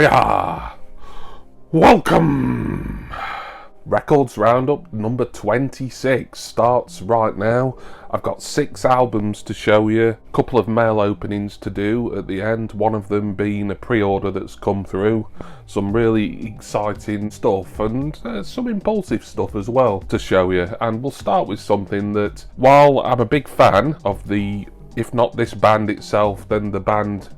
Hiya! Welcome! Records Roundup number 26 starts right now. I've got 6 albums to show you, a couple of mail openings to do at the end, one of them being a pre-order that's come through, some really exciting stuff and some impulsive stuff as well to show you. And we'll start with something that, while I'm a big fan of the, if not this band itself, then the band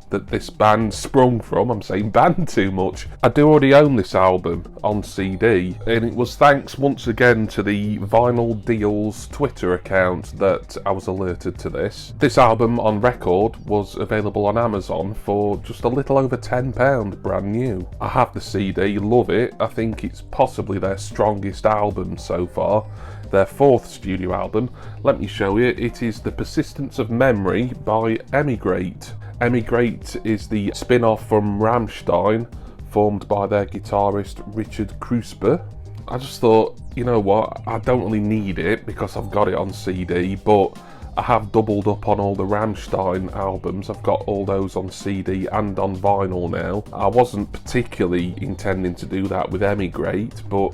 that this band sprung from, I'm saying band too much. I do already own this album on CD, and it was thanks once again to the Vinyl Deals Twitter account that I was alerted to this. This album on record was available on Amazon for just a little over £10, brand new. I have the CD, love it. I think it's possibly their strongest album so far. Their 4th studio album. Let me show you. It is The Persistence of Memory by Emigrate. Emigrate is the spin-off from Rammstein, formed by their guitarist Richard Kruspe. I just thought, you know what, I don't really need it because I've got it on CD, but I have doubled up on all the Rammstein albums. I've got all those on CD and on vinyl now. I wasn't particularly intending to do that with Emigrate, but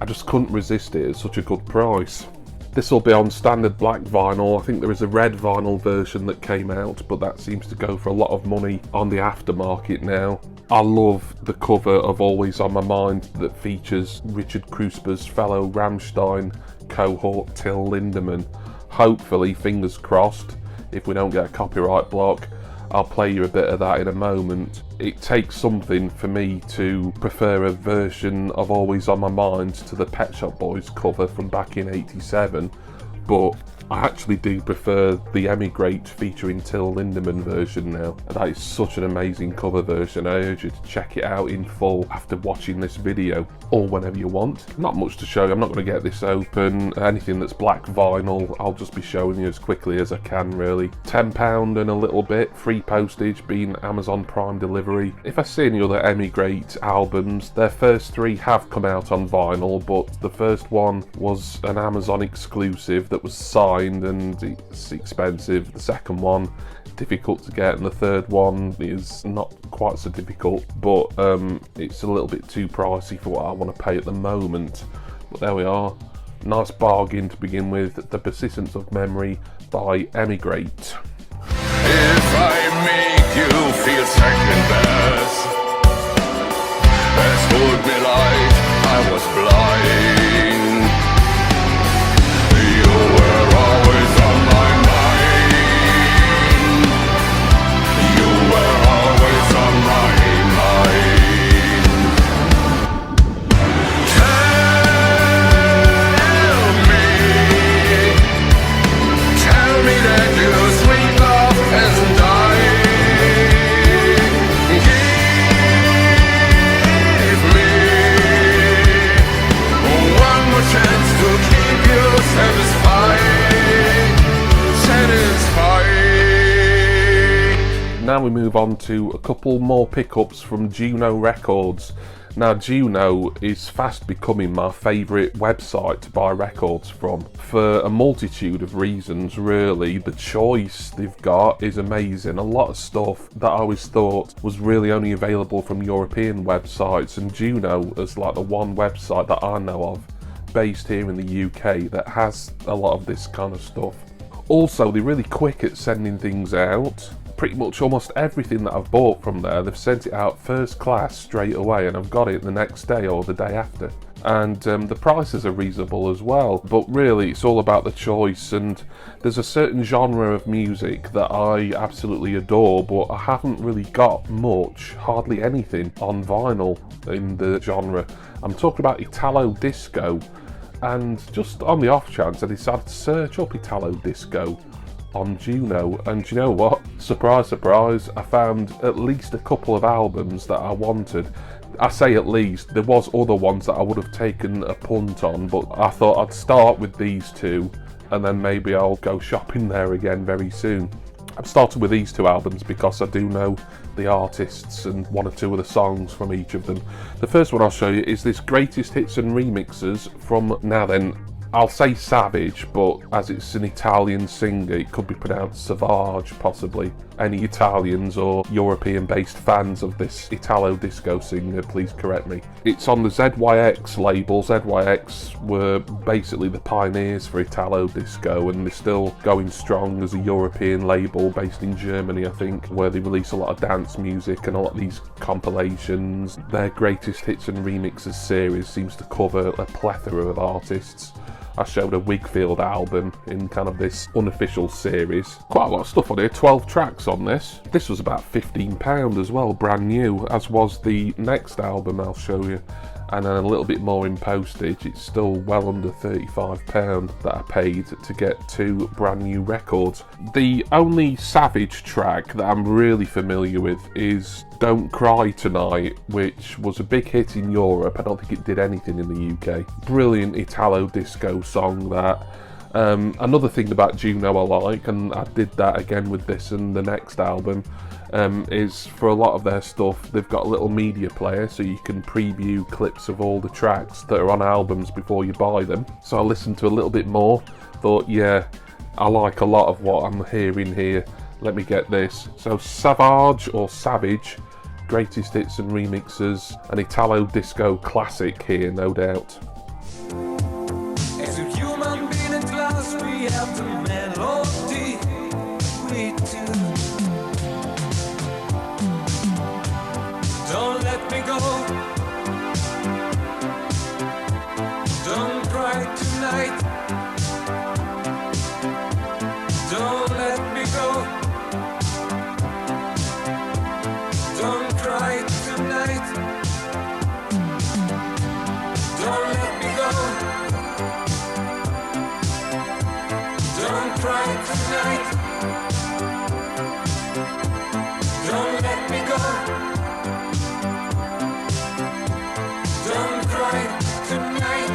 I just couldn't resist it at such a good price. This will be on standard black vinyl. I think there is a red vinyl version that came out, but that seems to go for a lot of money on the aftermarket now. I love the cover of Always on My Mind that features Richard Kruspe's fellow Rammstein cohort Till Lindemann. Hopefully, fingers crossed, if we don't get a copyright block, I'll play you a bit of that in a moment. It takes something for me to prefer a version of Always on My Mind to the Pet Shop Boys cover from back in '87, but I actually do prefer the Emigrate featuring Till Lindemann version now. That is such an amazing cover version. I urge you to check it out in full after watching this video, or whenever you want. Not much to show you, I'm not going to get this open. Anything that's black vinyl, I'll just be showing you as quickly as I can really. £10 and a little bit, free postage being Amazon Prime delivery. If I see any other Emigrate albums, their first 3 have come out on vinyl, but the first one was an Amazon exclusive that was signed and it's expensive. The second one, difficult to get, and the third one is not quite so difficult, but it's a little bit too pricey for what I want to pay at the moment. But there we are, nice bargain to begin with. The Persistence of Memory by Emigrate. If I make you feel second best, told me like I was blind. You were always on my mind. You were always on my mind. Tell me that your sweet love hasn't died. Give me one more chance to keep you satisfied. Now we move on to a couple more pickups from Juno Records. Now Juno is fast becoming my favourite website to buy records from, for a multitude of reasons really. The choice they've got is amazing. A lot of stuff that I always thought was really only available from European websites, and Juno is like the one website that I know of based here in the UK that has a lot of this kind of stuff. Also, they're really quick at sending things out. Pretty much almost everything that I've bought from there, they've sent it out first class straight away, and I've got it the next day or the day after. And the prices are reasonable as well, but really it's all about the choice. And there's a certain genre of music that I absolutely adore, but I haven't really got much, hardly anything on vinyl in the genre. I'm talking about Italo Disco, and just on the off chance I decided to search up Italo Disco on Juno, and you know what? Surprise, surprise, I found at least a couple of albums that I wanted. I say at least, there was other ones that I would have taken a punt on, but I thought I'd start with these 2 and then maybe I'll go shopping there again very soon. I've started with these 2 albums because I do know the artists and 1 or 2 of the songs from each of them. The first one I'll show you is this Greatest Hits and Remixes from Now Then. I'll say Savage, but as it's an Italian singer, it could be pronounced Savage, possibly. Any Italians or European-based fans of this Italo disco singer, please correct me. It's on the ZYX label. ZYX were basically the pioneers for Italo disco, and they're still going strong as a European label based in Germany, I think, where they release a lot of dance music and a lot of these compilations. Their greatest hits and remixes series seems to cover a plethora of artists. I showed a Wigfield album in kind of this unofficial series. Quite a lot of stuff on here, 12 tracks on this. This was about £15 as well, brand new, as was the next album I'll show you. And then a little bit more in postage. It's still well under £35 that I paid to get 2 brand new records. The only Savage track that I'm really familiar with is Don't Cry Tonight, which was a big hit in Europe. I don't think it did anything in the UK. Brilliant Italo disco song that. Another thing about Juno I like, and I did that again with this and the next album, is for a lot of their stuff they've got a little media player so you can preview clips of all the tracks that are on albums before you buy them. So I listened to a little bit more, thought yeah, I like a lot of what I'm hearing here, let me get this. So Savage or Savage, greatest hits and remixes, an Italo disco classic here, no doubt. As a human being at last, we have the melody we do. Don't let me go. Don't cry tonight. Don't let me go. Don't cry tonight. Don't let me go. Don't cry tonight. Don't let me go. Don't cry tonight.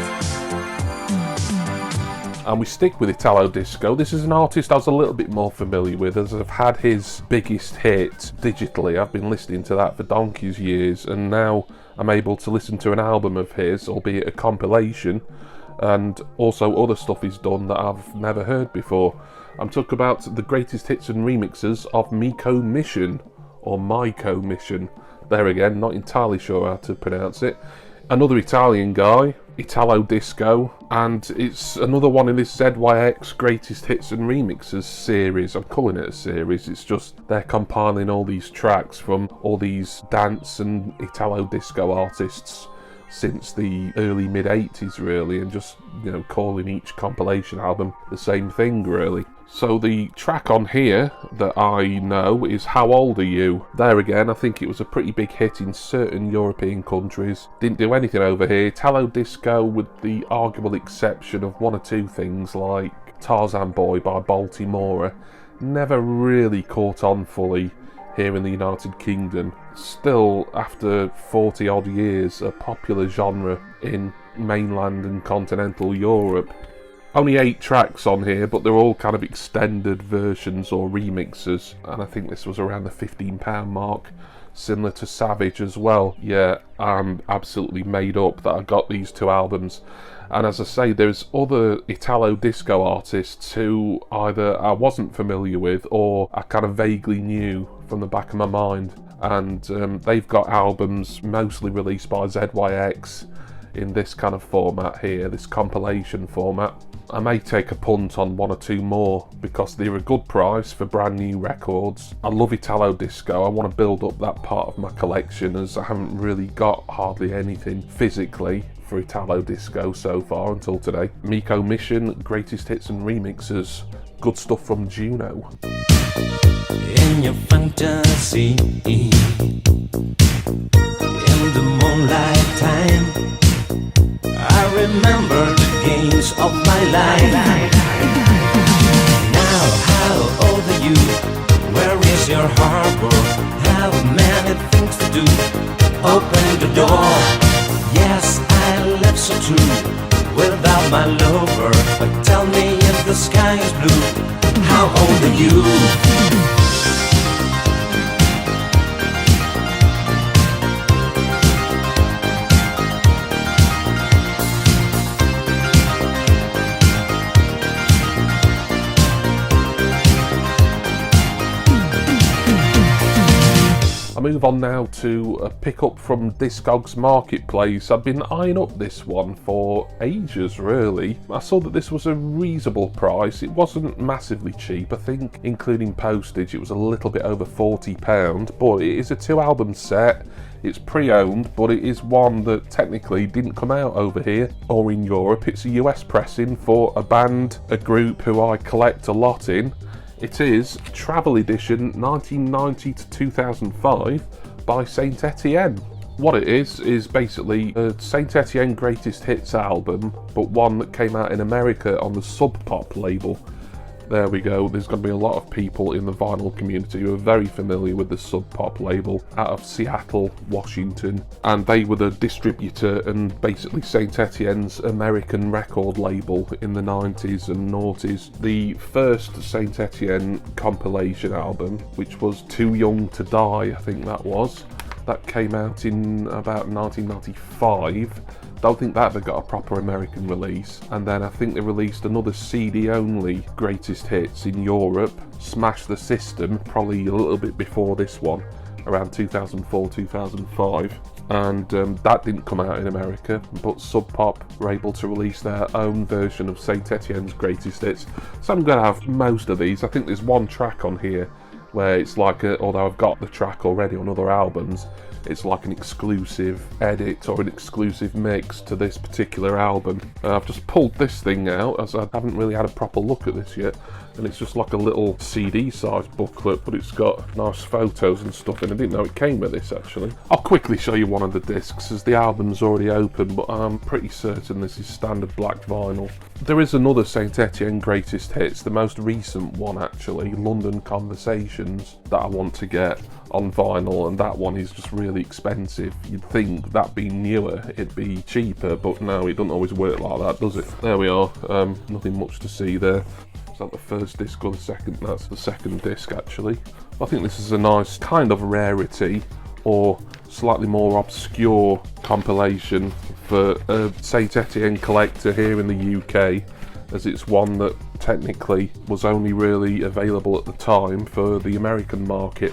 And we stick with Italo disco. This is an artist I was a little bit more familiar with, as I've had his biggest hit digitally. I've been listening to that for donkey's years, and now I'm able to listen to an album of his, albeit a compilation, and also other stuff he's done that I've never heard before. I'm talking about the greatest hits and remixes of Miko Mission, or Myco Mission. There again, not entirely sure how to pronounce it. Another Italian guy, Italo disco, and it's another one in this ZYX greatest hits and remixes series. I'm calling it a series, it's just they're compiling all these tracks from all these dance and Italo disco artists since the early mid-80s really, and just, you know, calling each compilation album the same thing really. So the track on here that I know is How Old Are You? There again, I think it was a pretty big hit in certain European countries. Didn't do anything over here. Italo disco, with the arguable exception of one or two things like Tarzan Boy by Baltimora, never really caught on fully here in the United Kingdom. Still, after 40 odd years, a popular genre in mainland and continental Europe. Only 8 tracks on here, but they're all kind of extended versions or remixes, and I think this was around the £15 mark, similar to Savage as well. Yeah, I'm absolutely made up that I got these 2 albums. And as I say, there's other Italo disco artists who either I wasn't familiar with or I kind of vaguely knew from the back of my mind, and they've got albums mostly released by ZYX in this kind of format here, this compilation format. I may take a punt on 1 or 2 more because they're a good price for brand new records. I love Italo disco. I want to build up that part of my collection, as I haven't really got hardly anything physically for Italo disco so far until today. Miko Mission, greatest hits and remixes, good stuff from Juno. In your fantasy, in the moonlight time, I remember the games of my life. Now, how old are you? Where is your harbor? How many things to do? Open the door. Yes, I left so true without my lover. But tell me if the sky is blue, how old are you? move on now to a pickup from Discogs Marketplace. I've been eyeing up this one for ages, really. I saw that this was a reasonable price. It wasn't massively cheap. I think, including postage, it was a little bit over £40, but it is a 2-album set. It's pre-owned, but it is one that technically didn't come out over here or in Europe. It's a US pressing for a band, a group who I collect a lot in. It is Travel Edition 1990 to 2005 by Saint Etienne. What it is basically a Saint Etienne Greatest Hits album, but one that came out in America on the Sub Pop label. There we go. There's going to be a lot of people in the vinyl community who are very familiar with the Sub Pop label out of Seattle, Washington, and they were the distributor and basically Saint Etienne's American record label in the 90s and noughties. The first Saint Etienne compilation album, which was Too Young to Die, I think that came out in about 1995. Don't think that ever got a proper American release. And then I think they released another CD-only Greatest Hits in Europe, Smash the System, probably a little bit before this one, around 2004, 2005. And that didn't come out in America, but Sub Pop were able to release their own version of Saint Etienne's Greatest Hits. So I'm going to have most of these. I think there's one track on here where it's like, although I've got the track already on other albums, it's like an exclusive edit or an exclusive mix to this particular album. I've just pulled this thing out as I haven't really had a proper look at this yet, and it's just like a little CD-sized booklet, but it's got nice photos and stuff, and I didn't know it came with this actually. I'll quickly show you one of the discs as the album's already open, but I'm pretty certain this is standard black vinyl. There is another Saint Etienne Greatest Hits, the most recent one actually, London Conversations, that I want to get on vinyl, and that one is just really expensive. You'd think that being newer it'd be cheaper, but no, it doesn't always work like that, does it? There we are. Nothing much to see there. Is that the first disc or the second? That's the second disc actually. I think this is a nice kind of rarity or slightly more obscure compilation for a Saint Etienne collector here in the UK, as it's one that technically was only really available at the time for the American market.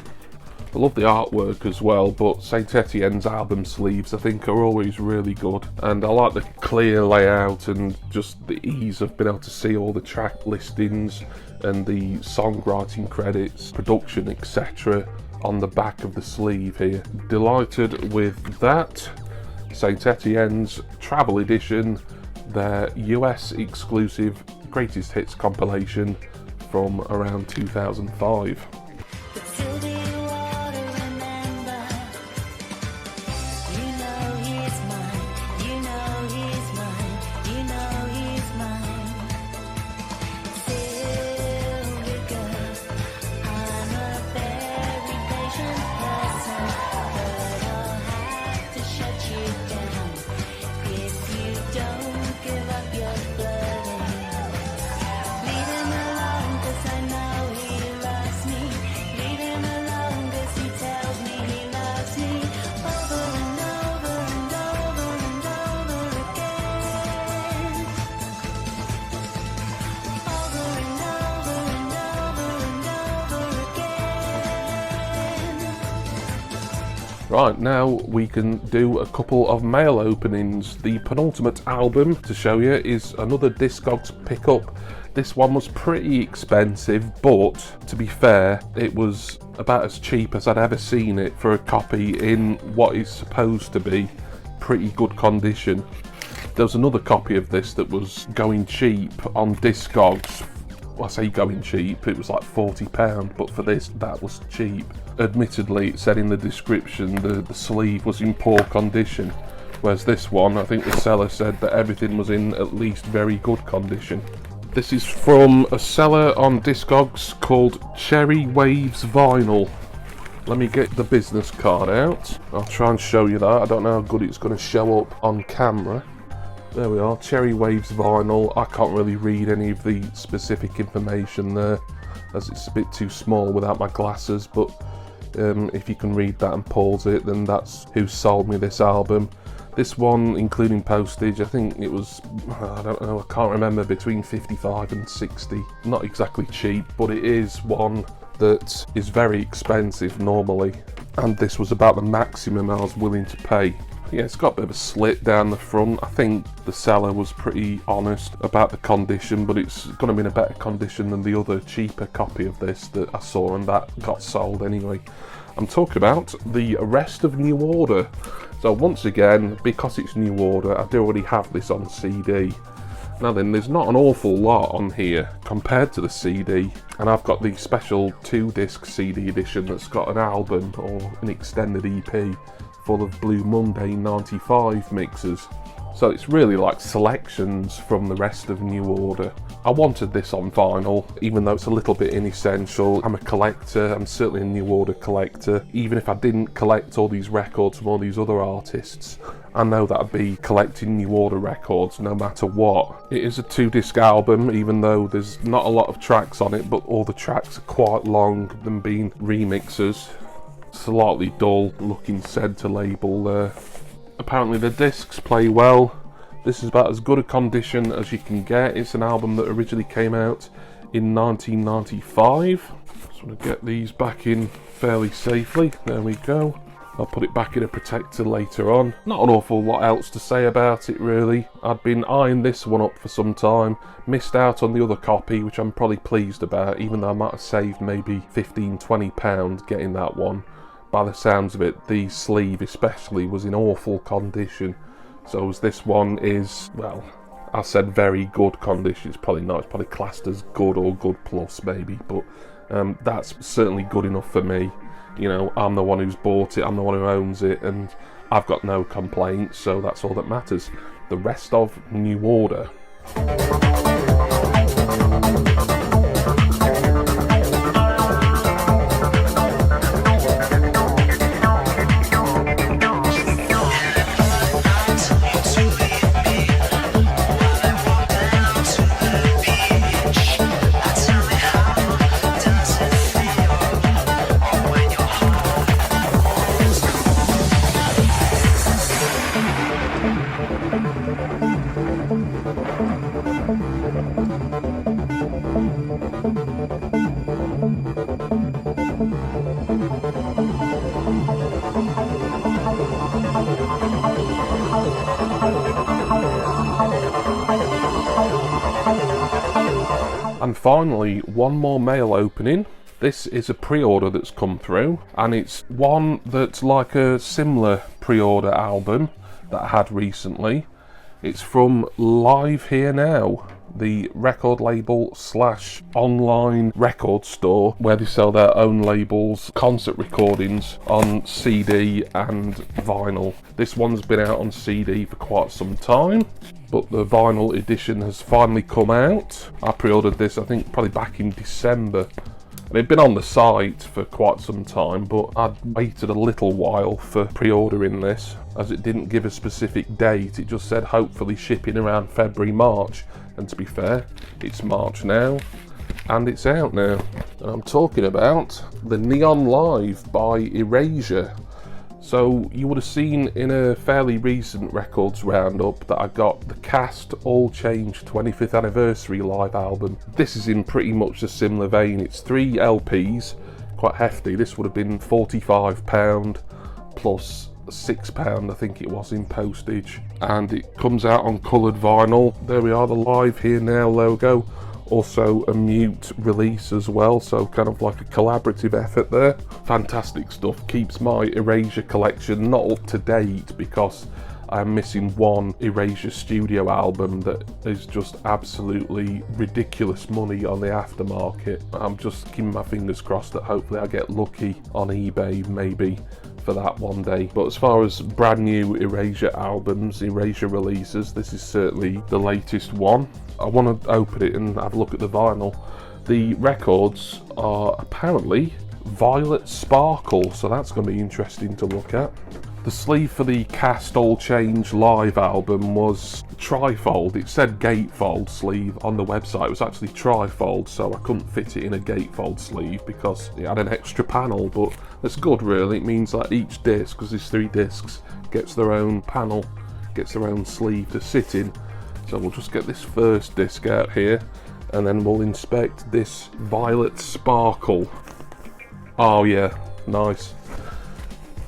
I love the artwork as well, but Saint Etienne's album sleeves I think are always really good, and I like the clear layout and just the ease of being able to see all the track listings and the songwriting credits, production, etc. on the back of the sleeve here. Delighted with that. Saint Etienne's Travel Edition, their US exclusive Greatest Hits compilation from around 2005. Right, now we can do a couple of mail openings. The penultimate album to show you is another Discogs pickup. This one was pretty expensive, but to be fair, it was about as cheap as I'd ever seen it for a copy in what is supposed to be pretty good condition. There was another copy of this that was going cheap on Discogs. Well, I say going cheap, it was like £40, but for this, that was cheap. Admittedly, it said in the description the sleeve was in poor condition, whereas this one, I think the seller said that everything was in at least very good condition. This is from a seller on Discogs called Cherry Waves Vinyl. Let me get the business card out. I'll try and show you that. I don't know how good it's going to show up on camera. There we are, Cherry Waves Vinyl. I can't really read any of the specific information there, as it's a bit too small without my glasses, but if you can read that and pause it, then that's who sold me this album. This one, including postage, I think it was, I don't know, I can't remember, between 55 and 60. Not exactly cheap, but it is one that is very expensive normally, and this was about the maximum I was willing to pay. Yeah, it's got a bit of a slit down the front. I think the seller was pretty honest about the condition, but it's going to be in a better condition than the other cheaper copy of this that I saw, and that got sold anyway. I'm talking about the Rest of New Order. So once again, because it's New Order, I do already have this on CD. Now then, there's not an awful lot on here compared to the CD, and I've got the special 2-disc CD edition that's got an album or an extended EP full of Blue Monday 95 mixes. So it's really like selections from the Rest of New Order. I wanted this on vinyl, even though it's a little bit inessential. I'm a collector, I'm certainly a New Order collector. Even if I didn't collect all these records from all these other artists, I know that I'd be collecting New Order records no matter what. It is a 2-disc album, even though there's not a lot of tracks on it, but all the tracks are quite long, them being remixes. Slightly dull looking center label there. Apparently the discs play well. This is about as good a condition as you can get. It's an album that originally came out in 1995. Just want to get these back in fairly safely. There we go. I'll put it back in a protector later on. Not an awful lot else to say about it really. I'd been eyeing this one up for some time. Missed out on the other copy, which I'm probably pleased about, even though I might have saved maybe £15–20 getting that one. By the sounds of it, the sleeve especially was in awful condition. So as this one is, well, I said very good condition. It's probably not. It's probably classed as good or good plus maybe, but that's certainly good enough for me. You know, I'm the one who's bought it, I'm the one who owns it, and I've got no complaints, so that's all that matters. The Rest of New Order. And finally, one more mail opening. This is a pre-order that's come through, and it's one that's like a similar pre-order album that I had recently. It's from Live Here Now, the record label / online record store where they sell their own labels, concert recordings on CD and vinyl. This one's been out on CD for quite some time, but the vinyl edition has finally come out. I pre-ordered this, I think, probably back in December. And it'd been on the site for quite some time, but I'd waited a little while for pre-ordering this, as it didn't give a specific date. It just said hopefully shipping around February, March. And to be fair, it's March now, and it's out now. And I'm talking about the Neon Live by Erasure. So you would have seen in a fairly recent records roundup that I got the Cast All Change 25th Anniversary live album. This is in pretty much a similar vein. It's 3 LPs, quite hefty. This would have been £45 plus £6 I think it was in postage, and it comes out on coloured vinyl. There we are, the Live Here Now logo. Also a mute release as well, so kind of like a collaborative effort there. Fantastic stuff. Keeps my Erasure collection not up to date because I'm missing one Erasure studio album that is just absolutely ridiculous money on the aftermarket. I'm just keeping my fingers crossed that hopefully I get lucky on eBay maybe for that one day. But as far as brand new Erasure albums, Erasure releases, this is certainly the latest one. I want to open it and have a look at the vinyl. The records are apparently Violet Sparkle, so that's going to be interesting to look at. The sleeve for the Cast All Change live album was trifold. It said gatefold sleeve on the website. It was actually trifold, so I couldn't fit it in a gatefold sleeve because it had an extra panel, but that's good really. It means that each disc, because there's 3 discs, gets their own panel, gets their own sleeve to sit in. So we'll just get this first disc out here, and then we'll inspect this Violet Sparkle. Oh yeah, nice.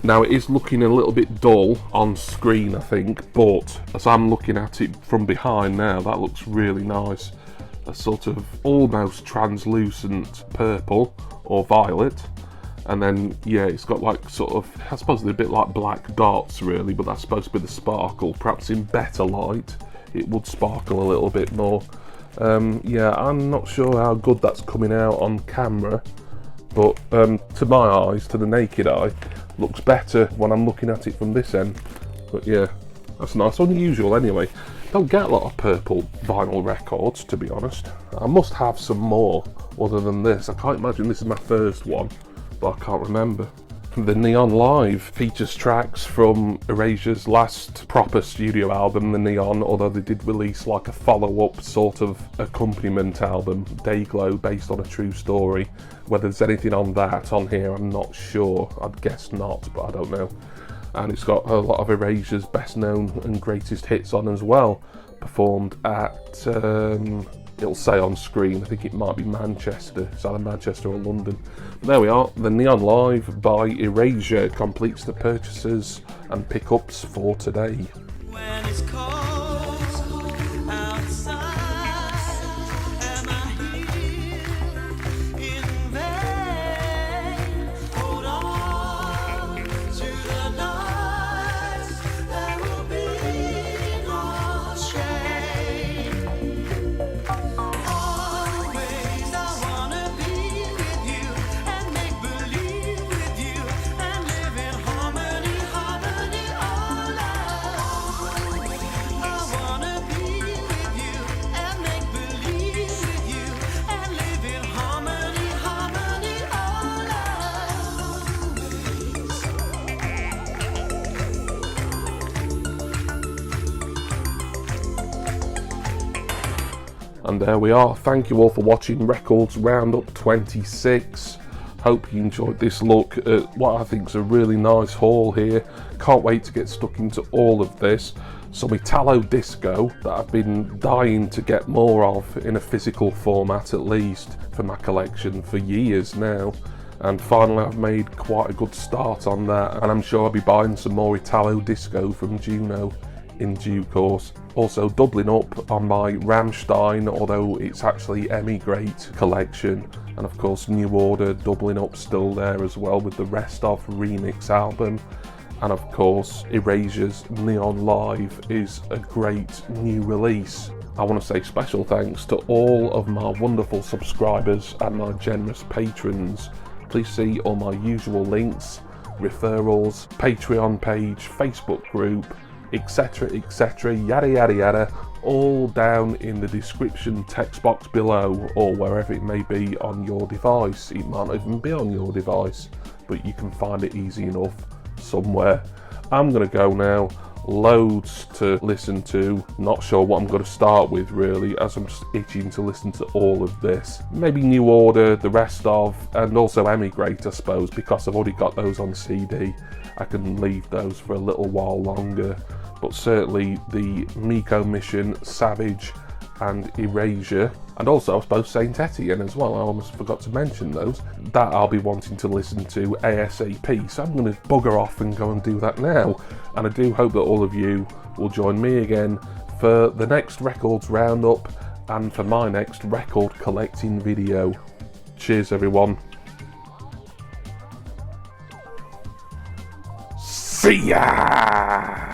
Now it is looking a little bit dull on screen, I think, but as I'm looking at it from behind now, that looks really nice. A sort of almost translucent purple or violet, and then yeah, it's got like sort of, I suppose they're a bit like black dots really, but that's supposed to be the sparkle. Perhaps in better light it would sparkle a little bit more. Yeah, I'm not sure how good that's coming out on camera, but to my eyes, to the naked eye, looks better when I'm looking at it from this end. But yeah, that's nice. Unusual anyway. Don't get a lot of purple vinyl records, to be honest. I must have some more other than this. I can't imagine this is my first one, but I can't remember. The Neon Live features tracks from Erasure's last proper studio album, The Neon, although they did release like a follow-up sort of accompaniment album, Dayglow, based on a true story. Whether there's anything on that on here, I'm not sure. I'd guess not, but I don't know. And it's got a lot of Erasure's best known and greatest hits on as well, performed at, it'll say on screen, I think it might be Manchester. It's either Manchester or London. But there we are, the Neon Live by Erasure completes the purchases and pickups for today. When it's cold outside, am I here in vain? Hold on to the night, there will be no shame. Always I wanna be with you and make believe with you and live in harmony, harmony, all love. I wanna be with you and make believe with you and live in harmony, harmony, all And there we are. Thank you all for watching Records Roundup 26. Hope you enjoyed this look at what I think is a really nice haul here. Can't wait to get stuck into all of this. Some Italo disco that I've been dying to get more of in a physical format, at least for my collection, for years now. And finally I've made quite a good start on that, and I'm sure I'll be buying some more Italo disco from Juno in due course. Also doubling up on my Rammstein, although it's actually Emigrate collection, and of course New Order doubling up still there as well with the Rest Of remix album, and of course Erasure's Neon Live is a great new release. I want to say special thanks to all of my wonderful subscribers and my generous patrons. Please see all my usual links, referrals, Patreon page, Facebook group, etc, yada yada yada, all down in the description text box below, or wherever it may be on your device. It might not even be on your device, but you can find it easy enough somewhere. I'm gonna go now. Loads to listen to. Not sure what I'm going to start with really, as I'm just itching to listen to all of this. Maybe New Order, the Rest Of, and also Emigrate, I suppose, because I've already got those on CD. I can leave those for a little while longer. But certainly the Miko Mission, Savage, and Erasure, and also I suppose Saint Etienne as well. I almost forgot to mention those. That I'll be wanting to listen to ASAP, so I'm going to bugger off and go and do that now. And I do hope that all of you will join me again for the next Records Roundup and for my next record collecting video. Cheers everyone. See ya!